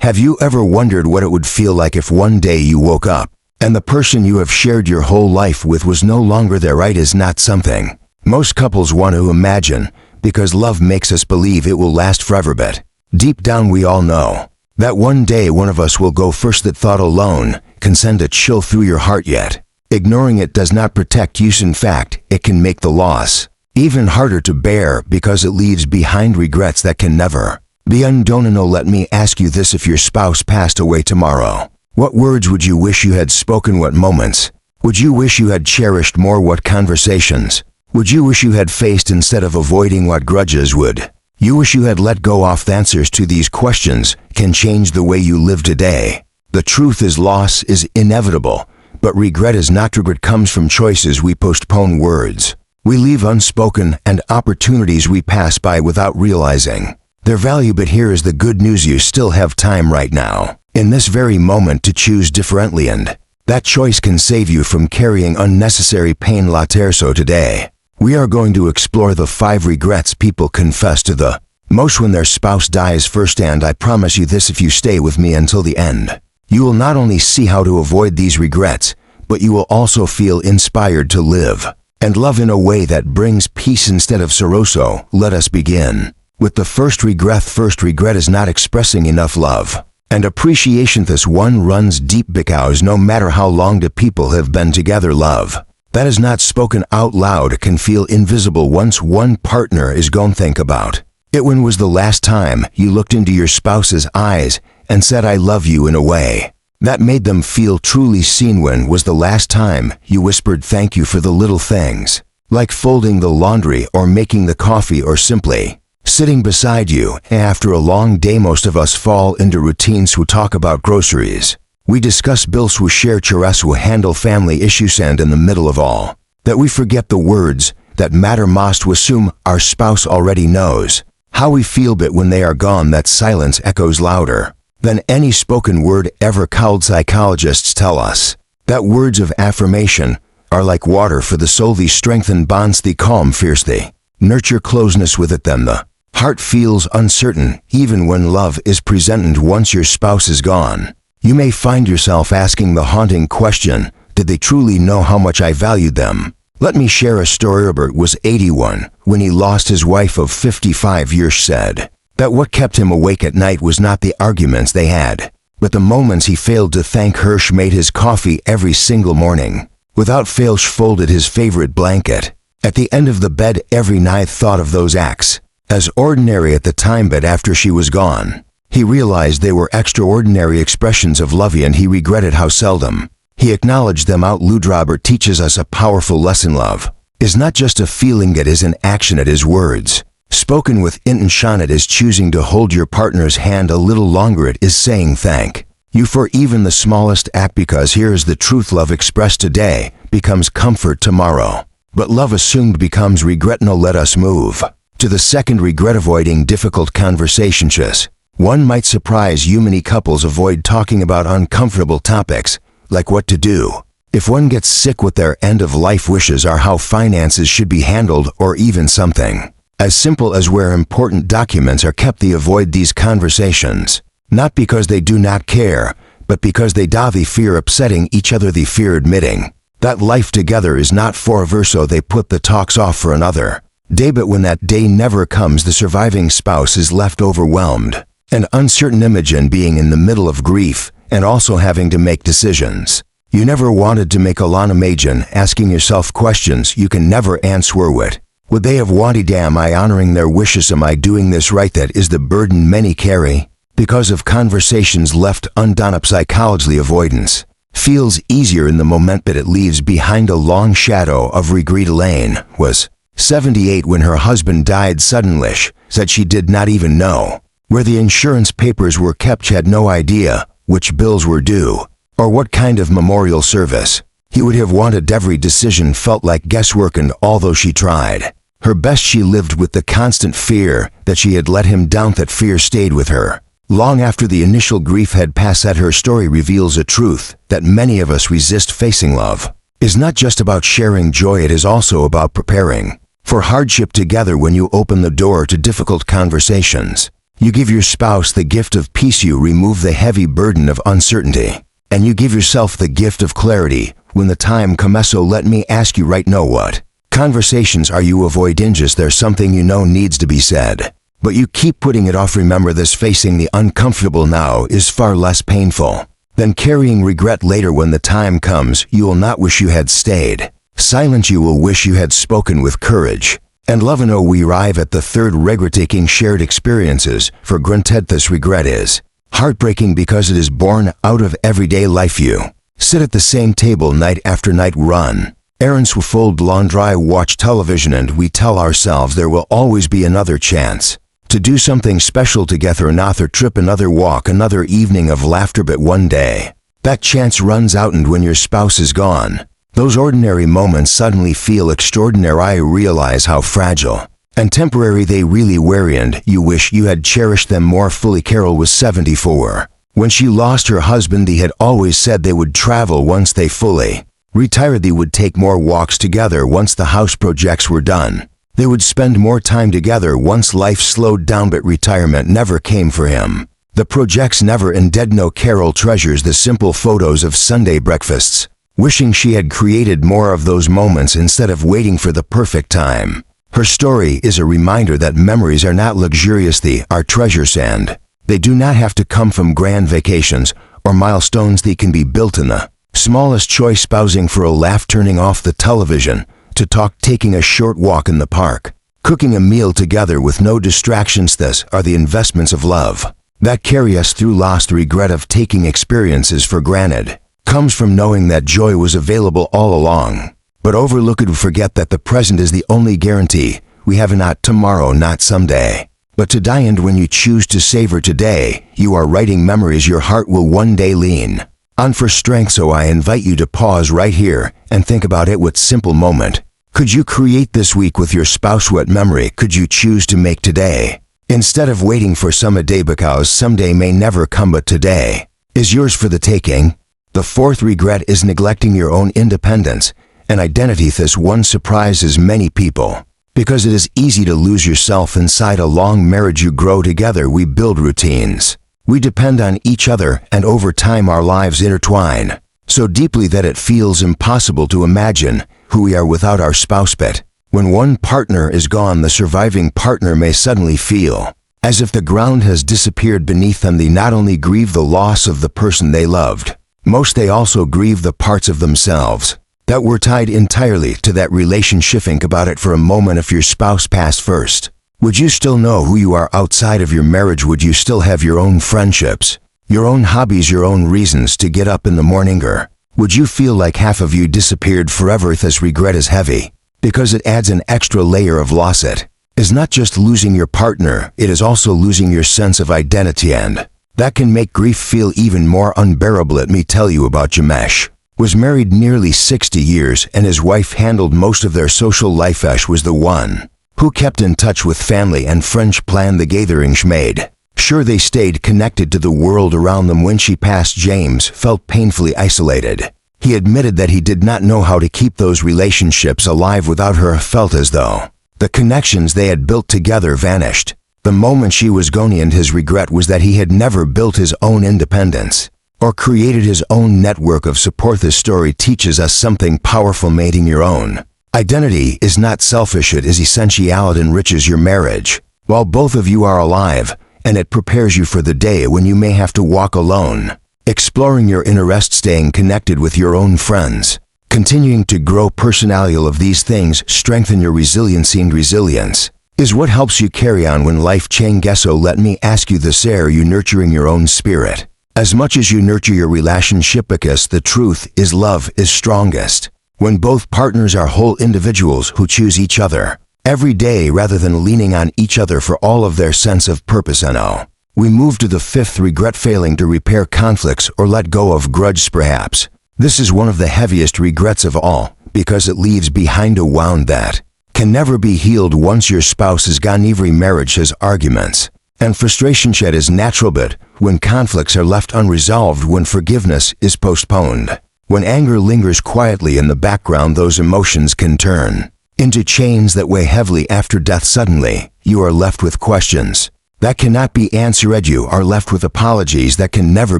Have you ever wondered what it would feel like if one day you woke up and the person you have shared your whole life with was no longer there? Right, is not something most couples want to imagine, because love makes us believe it will last forever, but deep down we all know that one day one of us will go first. That thought alone can send a chill through your heart, yet ignoring it does not protect you. In fact, it can make the loss even harder to bear, because it leaves behind regrets that can never be undone. No, let me ask you this: if your spouse passed away tomorrow, what words would you wish you had spoken? What moments would you wish you had cherished more? What conversations would you wish you had faced instead of avoiding? What grudges would you wish you had let go of? The answers to these questions can change the way you live today. The truth is, loss is inevitable, but regret is not. Regret comes from choices we postpone, words we leave unspoken, and opportunities we pass by without realizing their value. But here is the good news: you still have time right now, in this very moment, to choose differently, and that choice can save you from carrying unnecessary pain. La Terre. So today, we are going to explore the 5 regrets people confess to the most when their spouse dies first. And I promise you this: if you stay with me until the end, you will not only see how to avoid these regrets, but you will also feel inspired to live and love in a way that brings peace instead of sorrow. So let us begin with the first regret. First regret is not expressing enough love and appreciation. This one runs deep, because no matter how long the people have been together, love that is not spoken out loud can feel invisible once one partner is gone. Think about it. When was the last time you looked into your spouse's eyes and said "I love you" in a way that made them feel truly seen? When was the last time you whispered thank you for the little things, like folding the laundry or making the coffee, or simply sitting beside you after a long day? Most of us fall into routines. We talk about groceries, we discuss bills, we share chores, we handle family issues, and in the middle of all that we forget the words that matter most. We assume our spouse already knows how we feel, but when they are gone, that silence echoes louder than any spoken word ever. Cowed psychologists tell us that words of affirmation are like water for the soul. They strengthen bonds, they calm fears, they nurture closeness. With it, then the heart feels uncertain even when love is present. Once your spouse is gone, you may find yourself asking the haunting question: did they truly know how much I valued them? Let me share a story. Robert was 81 when he lost his wife of 55 years. Said that what kept him awake at night was not the arguments they had, but the moments he failed to thank her. She made his coffee every single morning without fail. She folded his favorite blanket at the end of the bed every night. Thought of those acts as ordinary at the time, but after she was gone, he realized they were extraordinary expressions of love, and he regretted how seldom he acknowledged them out loud. Robert teaches us a powerful lesson: love is not just a feeling, it is an action. It is words spoken with intention. It is choosing to hold your partner's hand a little longer. It is saying thank you for even the smallest act, because here is the truth: love expressed today becomes comfort tomorrow, but love assumed becomes regret. Now let us move to the second regret: avoiding difficult conversations. One might surprise you, many couples avoid talking about uncomfortable topics, like what to do if one gets sick, what their end-of-life wishes are, how finances should be handled, or even something as simple as where important documents are kept. They avoid these conversations, not because they do not care, but because they fear upsetting each other. They fear admitting that life together is not forever, so they put the talks off for another day. But when that day never comes, the surviving spouse is left overwhelmed and uncertain. Imagine being in the middle of grief and also having to make decisions you never wanted to make. Alone, imagine asking yourself questions you can never answer. What would they have wanted? Am I honoring their wishes? Am I doing this right? That is the burden many carry because of conversations left undone. Psychologically, avoidance feels easier in the moment, but it leaves behind a long shadow of regret. Elaine was 78 when her husband died suddenly. She said she did not even know where the insurance papers were kept. She had no idea which bills were due or what kind of memorial service he would have wanted. Every decision felt like guesswork, and although she tried her best, she lived with the constant fear that she had let him down. That fear stayed with her long after the initial grief had passed. That her story reveals a truth that many of us resist facing. Love is not just about sharing joy, it is also about preparing for hardship together. When you open the door to difficult conversations, You give your spouse the gift of peace. You remove the heavy burden of uncertainty. And you give yourself the gift of clarity when the time comes. So let me ask you right now, what conversations are you avoiding? Just there's something you know needs to be said, but you keep putting it off. Remember this, facing the uncomfortable now is far less painful than carrying regret later. When the time comes, you will not wish you had stayed silent. You will wish you had spoken with courage and love. And we arrive at the third regret, taking shared experiences for granted. This regret is heartbreaking because it is born out of everyday life. You sit at the same table night after night, run errands, fold laundry, watch television, and we tell ourselves there will always be another chance to do something special together, another trip, another walk, another evening of laughter. But one day, that chance runs out, and when your spouse is gone, those ordinary moments suddenly feel extraordinary. I realize how fragile and temporary they really were, and you wish you had cherished them more fully. Carol was 74 when she lost her husband. They had always said they would travel once they fully retired. They would take more walks together once the house projects were done. They would spend more time together once life slowed down. But retirement never came for him. The projects never ended. No, Carol treasures the simple photos of Sunday breakfasts, wishing she had created more of those moments instead of waiting for the perfect time. Her story is a reminder that memories are not luxurious, they are treasures, and they do not have to come from grand vacations or milestones. They can be built in the smallest choice: pausing for a laugh, turning off the television to talk, taking a short walk in the park, cooking a meal together with no distractions. This are the investments of love that carry us through loss. The regret of taking experiences for granted comes from knowing that joy was available all along, but overlook it. Forget that the present is the only guarantee we have, not tomorrow, not someday, but today. And when you choose to savor today, you are writing memories your heart will one day lean on for strength. So I invite you to pause right here and think about it. What simple moment could you create this week with your spouse? What memory could you choose to make today, instead of waiting for some day, because someday may never come, but today is yours for the taking. The fourth regret is neglecting your own independence and identity. This one surprises many people because it is easy to lose yourself inside a long marriage. You grow together, we build routines, we depend on each other, and over time our lives intertwine so deeply that it feels impossible to imagine who we are without our spouse. But when one partner is gone, the surviving partner may suddenly feel as if the ground has disappeared beneath them. They not only grieve the loss of the person they loved most, they also grieve the parts of themselves that were tied entirely to that relationship. Think about it for a moment. If your spouse passed first, would you still know who you are outside of your marriage? Would you still have your own friendships, your own hobbies, your own reasons to get up in the morning? Or would you feel like half of you disappeared forever? This regret is heavy because it adds an extra layer of loss. It is not just losing your partner, it is also losing your sense of identity, and that can make grief feel even more unbearable. Let me tell you about Jamesh. Was married nearly 60 years, and his wife handled most of their social life. Ash was the one who kept in touch with family and friends, planned the gatherings, made sure they stayed connected to the world around them. When she passed, James felt painfully isolated. He admitted that he did not know how to keep those relationships alive without her. Felt as though the connections they had built together vanished the moment she was gone, and his regret was that he had never built his own independence or created his own network of support. This story teaches us something powerful. Making your own identity is not selfish, it is essential. It enriches your marriage while both of you are alive, and it prepares you for the day when you may have to walk alone. Exploring your inner rest, staying connected with your own friends, continuing to grow personally, all of these things strengthen your resiliency, and resilience is what helps you carry on when life changes. So let me ask you this, are you nurturing your own spirit as much as you nurture your relationship? Because the truth is, love is strongest when both partners are whole individuals who choose each other every day rather than leaning on each other for all of their sense of purpose. And we move to the fifth regret, failing to repair conflicts or let go of grudges. Perhaps this is one of the heaviest regrets of all because it leaves behind a wound that can never be healed once your spouse is gone. Every marriage has arguments, and frustration shed is natural, but when conflicts are left unresolved, when forgiveness is postponed, when anger lingers quietly in the background, those emotions can turn into chains that weigh heavily. After death, suddenly, you are left with questions. that cannot be answered. You are left with apologies that can never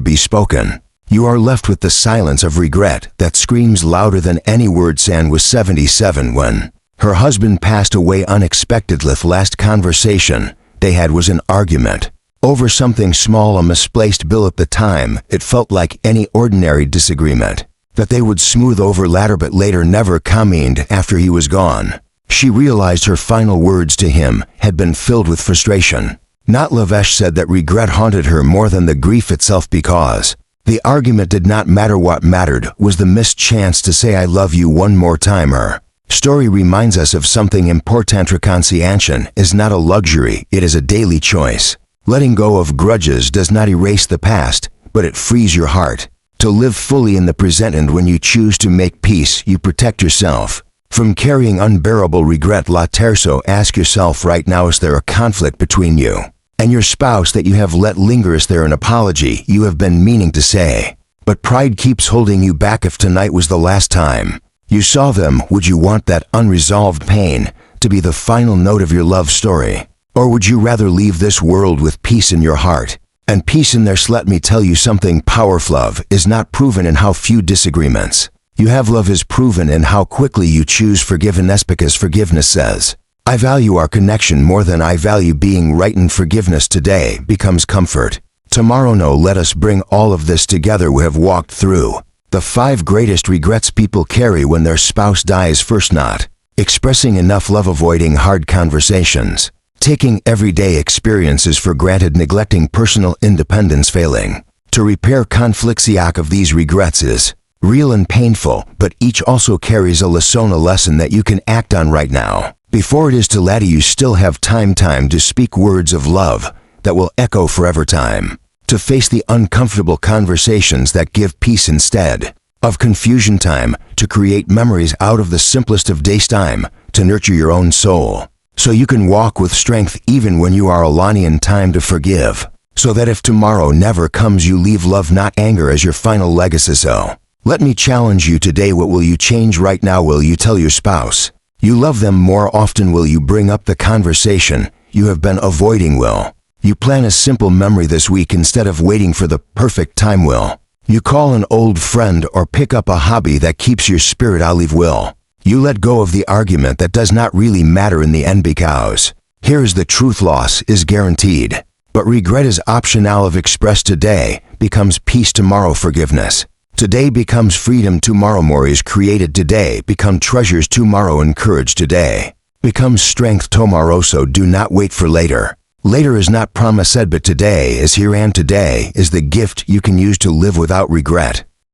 be spoken. You are left with the silence of regret that screams louder than any word. San was 77 when her husband passed away unexpectedly. Last conversation they had was an argument over something small, a misplaced bill. At the time, it felt like any ordinary disagreement that they would smooth over later, but later never coming. After he was gone, she realized her final words to him had been filled with frustration, not love. She said that regret haunted her more than the grief itself because the argument did not matter. What mattered was the missed chance to say I love you one more time. Her story reminds us of something important. Reconciliation is not a luxury, it is a daily choice. Letting go of grudges does not erase the past, but it frees your heart to live fully in the present. And when you choose to make peace, you protect yourself from carrying unbearable regret. La Terzo, ask yourself right now, is there a conflict between you and your spouse that you have let linger? Is there an apology you have been meaning to say, but pride keeps holding you back? If tonight was the last time you saw them, would you want that unresolved pain to be the final note of your love story? Or would you rather leave this world with peace in your heart and peace in theirs? Let me tell you something powerful. Love is not proven in how few disagreements you have. Love is proven in how quickly you choose forgiveness, because forgiveness says, I value our connection more than I value being right. And forgiveness today becomes comfort tomorrow. No, let us bring all of this together. We have walked through the 5 greatest regrets people carry when their spouse dies. First, not expressing enough love, avoiding hard conversations, taking everyday experiences for granted, neglecting personal independence, failing to repair conflicts. Each of these regrets is real and painful, but each also carries a lesson that you can act on right now. Before it is too late, you still have time to speak words of love that will echo forever, time to face the uncomfortable conversations that give peace instead of confusion, time to create memories out of the simplest of days, time to nurture your own soul so you can walk with strength even when you are alone, and time to forgive so that if tomorrow never comes, you leave love, not anger, as your final legacy. So let me challenge you today. What will you change right now? Will you tell your spouse you love them more often? Will you bring up the conversation you have been avoiding? Will you plan a simple memory this week instead of waiting for the perfect time? Will you call an old friend or pick up a hobby that keeps your spirit alive? Will you let go of the argument that does not really matter in the end? Because here is the truth: loss is guaranteed, but regret is optional. If expressed today becomes peace tomorrow, forgiveness today becomes freedom tomorrow, more is created today become treasures tomorrow, and courage today becomes strength tomorrow. So do not wait for later. Later is not promised, but today is here, and today is the gift you can use to live without regret.